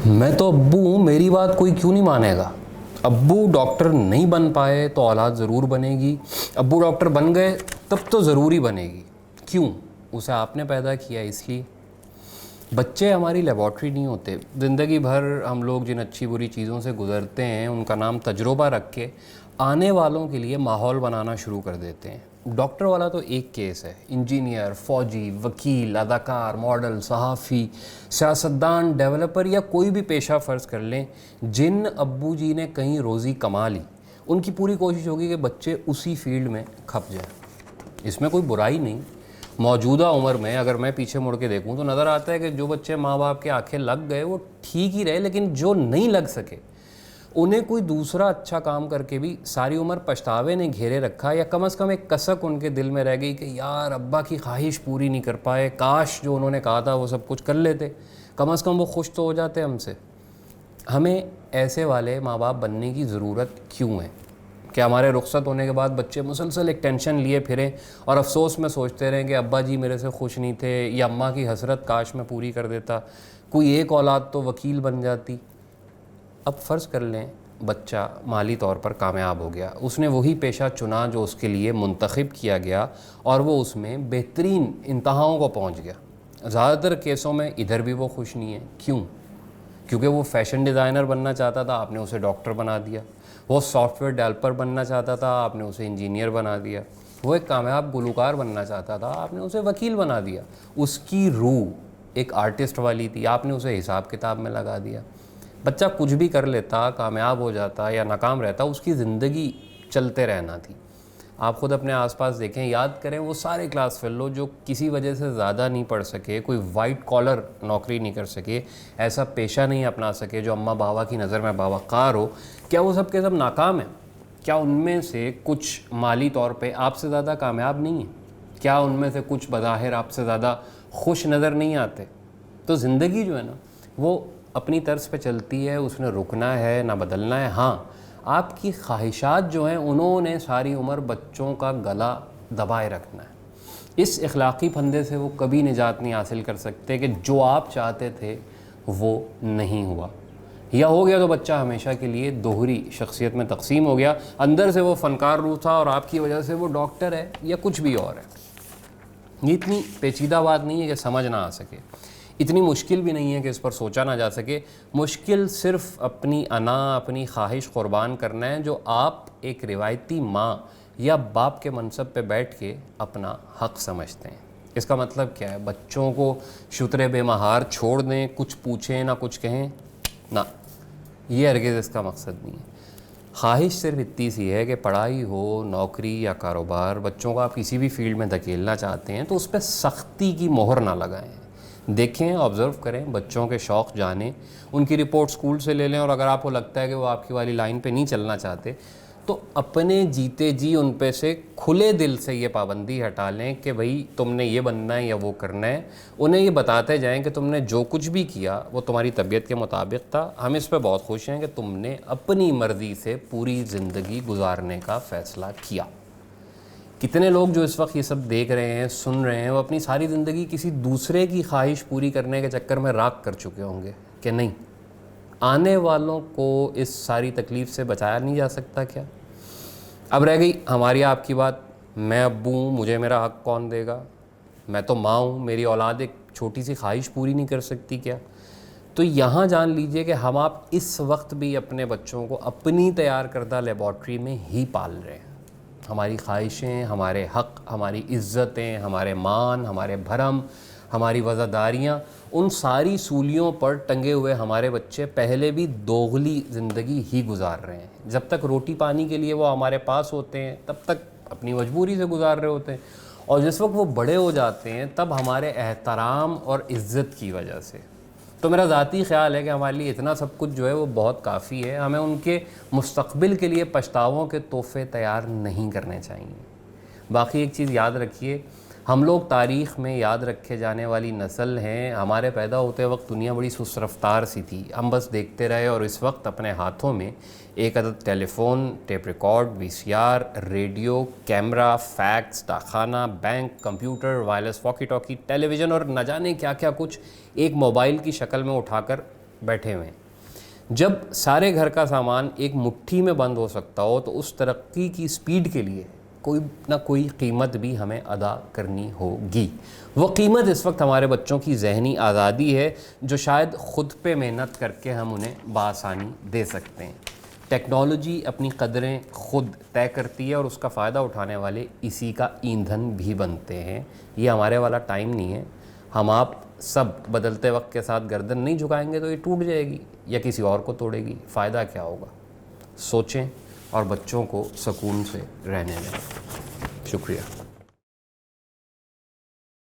میں تو ابو ہوں، میری بات کوئی کیوں نہیں مانے گا؟ ابو ڈاکٹر نہیں بن پائے تو اولاد ضرور بنے گی، ابو ڈاکٹر بن گئے تب تو ضروری بنے گی۔ کیوں؟ اسے آپ نے پیدا کیا اس لیے۔ بچے ہماری لیبارٹری نہیں ہوتے۔ زندگی بھر ہم لوگ جن اچھی بری چیزوں سے گزرتے ہیں ان کا نام تجربہ رکھ کے آنے والوں کے لیے ماحول بنانا شروع کر دیتے ہیں۔ ڈاکٹر والا تو ایک کیس ہے، انجینئر، فوجی، وکیل، اداکار، ماڈل، صحافی، سیاستدان، ڈیولپر یا کوئی بھی پیشہ فرض کر لیں، جن ابو جی نے کہیں روزی کما لی ان کی پوری کوشش ہوگی کہ بچے اسی فیلڈ میں کھپ جائیں۔ اس میں کوئی برائی نہیں۔ موجودہ عمر میں اگر میں پیچھے مڑ کے دیکھوں تو نظر آتا ہے کہ جو بچے ماں باپ کے آنکھیں لگ گئے وہ ٹھیک ہی رہے، لیکن جو نہیں لگ سکے انہیں کوئی دوسرا اچھا کام کر کے بھی ساری عمر پچھتاوے نے گھیرے رکھا، یا کم از کم ایک کسک ان کے دل میں رہ گئی کہ یار ابا کی خواہش پوری نہیں کر پائے، کاش جو انہوں نے کہا تھا وہ سب کچھ کر لیتے، کم از کم وہ خوش تو ہو جاتے ہم سے۔ ہمیں ایسے والے ماں باپ بننے کی ضرورت کیوں ہے کہ ہمارے رخصت ہونے کے بعد بچے مسلسل ایک ٹینشن لیے پھریں اور افسوس میں سوچتے رہیں کہ ابا جی میرے سے خوش نہیں تھے، یا اماں کی حسرت کاش میں پوری کر دیتا، کوئی ایک اولاد تو وکیل بن جاتی۔ اب فرض کر لیں بچہ مالی طور پر کامیاب ہو گیا، اس نے وہی پیشہ چنا جو اس کے لیے منتخب کیا گیا اور وہ اس میں بہترین انتہاؤں کو پہنچ گیا۔ زیادہ تر کیسوں میں ادھر بھی وہ خوش نہیں ہے۔ کیوں؟ کیونکہ وہ فیشن ڈیزائنر بننا چاہتا تھا، آپ نے اسے ڈاکٹر بنا دیا۔ وہ سافٹ ویئر ڈیولپر بننا چاہتا تھا، آپ نے اسے انجینئر بنا دیا۔ وہ ایک کامیاب گلوکار بننا چاہتا تھا، آپ نے اسے وکیل بنا دیا۔ اس کی روح ایک آرٹسٹ والی تھی، آپ نے اسے حساب کتاب میں لگا دیا۔ بچہ کچھ بھی کر لیتا، کامیاب ہو جاتا یا ناکام رہتا، اس کی زندگی چلتے رہنا تھی۔ آپ خود اپنے آس پاس دیکھیں، یاد کریں وہ سارے کلاس فیلو جو کسی وجہ سے زیادہ نہیں پڑھ سکے، کوئی وائٹ کالر نوکری نہیں کر سکے، ایسا پیشہ نہیں اپنا سکے جو اماں بابا کی نظر میں باوقار ہو، کیا وہ سب کے سب ناکام ہیں؟ کیا ان میں سے کچھ مالی طور پہ آپ سے زیادہ کامیاب نہیں ہیں؟ کیا ان میں سے کچھ بظاہر آپ سے زیادہ خوش نظر نہیں آتے؟ تو زندگی جو ہے نا وہ اپنی طرز پہ چلتی ہے، اس نے رکنا ہے نہ بدلنا ہے۔ ہاں، آپ کی خواہشات جو ہیں انہوں نے ساری عمر بچوں کا گلا دبائے رکھنا ہے۔ اس اخلاقی پھندے سے وہ کبھی نجات نہیں حاصل کر سکتے کہ جو آپ چاہتے تھے وہ نہیں ہوا، یا ہو گیا تو بچہ ہمیشہ کے لیے دوہری شخصیت میں تقسیم ہو گیا۔ اندر سے وہ فنکار روح تھا اور آپ کی وجہ سے وہ ڈاکٹر ہے یا کچھ بھی اور ہے۔ یہ اتنی پیچیدہ بات نہیں ہے کہ سمجھ نہ آ سکے، اتنی مشکل بھی نہیں ہے کہ اس پر سوچا نہ جا سکے۔ مشکل صرف اپنی انا، اپنی خواہش قربان کرنا ہے جو آپ ایک روایتی ماں یا باپ کے منصب پہ بیٹھ کے اپنا حق سمجھتے ہیں۔ اس کا مطلب کیا ہے؟ بچوں کو شتر بے مہار چھوڑ دیں، کچھ پوچھیں نہ کچھ کہیں؟ نہ، یہ ہرگز اس کا مقصد نہیں ہے۔ خواہش صرف اتنی سی ہے کہ پڑھائی ہو، نوکری یا کاروبار، بچوں کو آپ کسی بھی فیلڈ میں دھکیلنا چاہتے ہیں تو اس پہ سختی کی مہر نہ لگائیں۔ دیکھیں، آبزرو کریں، بچوں کے شوق جانیں، ان کی رپورٹ سکول سے لے لیں، اور اگر آپ کو لگتا ہے کہ وہ آپ کی والی لائن پہ نہیں چلنا چاہتے تو اپنے جیتے جی ان پہ سے کھلے دل سے یہ پابندی ہٹا لیں کہ بھئی تم نے یہ بننا ہے یا وہ کرنا ہے۔ انہیں یہ بتاتے جائیں کہ تم نے جو کچھ بھی کیا وہ تمہاری طبیعت کے مطابق تھا، ہم اس پہ بہت خوش ہیں کہ تم نے اپنی مرضی سے پوری زندگی گزارنے کا فیصلہ کیا۔ کتنے لوگ جو اس وقت یہ سب دیکھ رہے ہیں، سن رہے ہیں، وہ اپنی ساری زندگی کسی دوسرے کی خواہش پوری کرنے کے چکر میں راکھ کر چکے ہوں گے کہ نہیں، آنے والوں کو اس ساری تکلیف سے بچایا نہیں جا سکتا کیا؟ اب رہ گئی ہماری آپ کی بات، میں ابو ہوں، مجھے میرا حق کون دے گا؟ میں تو ماں ہوں، میری اولاد ایک چھوٹی سی خواہش پوری نہیں کر سکتی کیا؟ تو یہاں جان لیجئے کہ ہم آپ اس وقت بھی اپنے بچوں کو اپنی تیار کردہ لیبارٹری میں ہی پال رہے ہیں۔ ہماری خواہشیں، ہمارے حق، ہماری عزتیں، ہمارے مان، ہمارے بھرم، ہماری وزاداریاں، ان ساری سولیوں پر ٹنگے ہوئے ہمارے بچے پہلے بھی دوغلی زندگی ہی گزار رہے ہیں۔ جب تک روٹی پانی کے لیے وہ ہمارے پاس ہوتے ہیں تب تک اپنی مجبوری سے گزار رہے ہوتے ہیں، اور جس وقت وہ بڑے ہو جاتے ہیں تب ہمارے احترام اور عزت کی وجہ سے۔ تو میرا ذاتی خیال ہے کہ ہمارے لیے اتنا سب کچھ جو ہے وہ بہت کافی ہے، ہمیں ان کے مستقبل کے لیے پچھتاووں کے تحفے تیار نہیں کرنے چاہیے۔ باقی ایک چیز یاد رکھیے، ہم لوگ تاریخ میں یاد رکھے جانے والی نسل ہیں۔ ہمارے پیدا ہوتے وقت دنیا بڑی سست رفتار سی تھی، ہم بس دیکھتے رہے، اور اس وقت اپنے ہاتھوں میں ایک عدد telephone, tape record, V C R, radio, camera, fax, ڈاکخانہ، bank, computer, wireless walkie talkie, television اور نہ جانے کیا کیا کچھ ایک موبائل کی شکل میں اٹھا کر بیٹھے ہوئے ہیں. جب سارے گھر کا سامان ایک مٹھی میں بند ہو سکتا ہو تو اس ترقی کی سپیڈ کے لیے کوئی نہ کوئی قیمت بھی ہمیں ادا کرنی ہوگی. وہ قیمت اس وقت ہمارے بچوں کی ذہنی آزادی ہے جو شاید خود پہ محنت کر کے ہم انہیں بآسانی دے سکتے ہیں. ٹیکنالوجی اپنی قدریں خود طے کرتی ہے اور اس کا فائدہ اٹھانے والے اسی کا ایندھن بھی بنتے ہیں. یہ ہمارے والا ٹائم نہیں ہے. ہم آپ سب بدلتے وقت کے ساتھ گردن نہیں جھکائیں گے تو یہ ٹوٹ جائے گی یا کسی اور کو توڑے گی. فائدہ کیا ہوگا؟ سوچیں اور بچوں کو سکون سے رہنے دیں. شکریہ.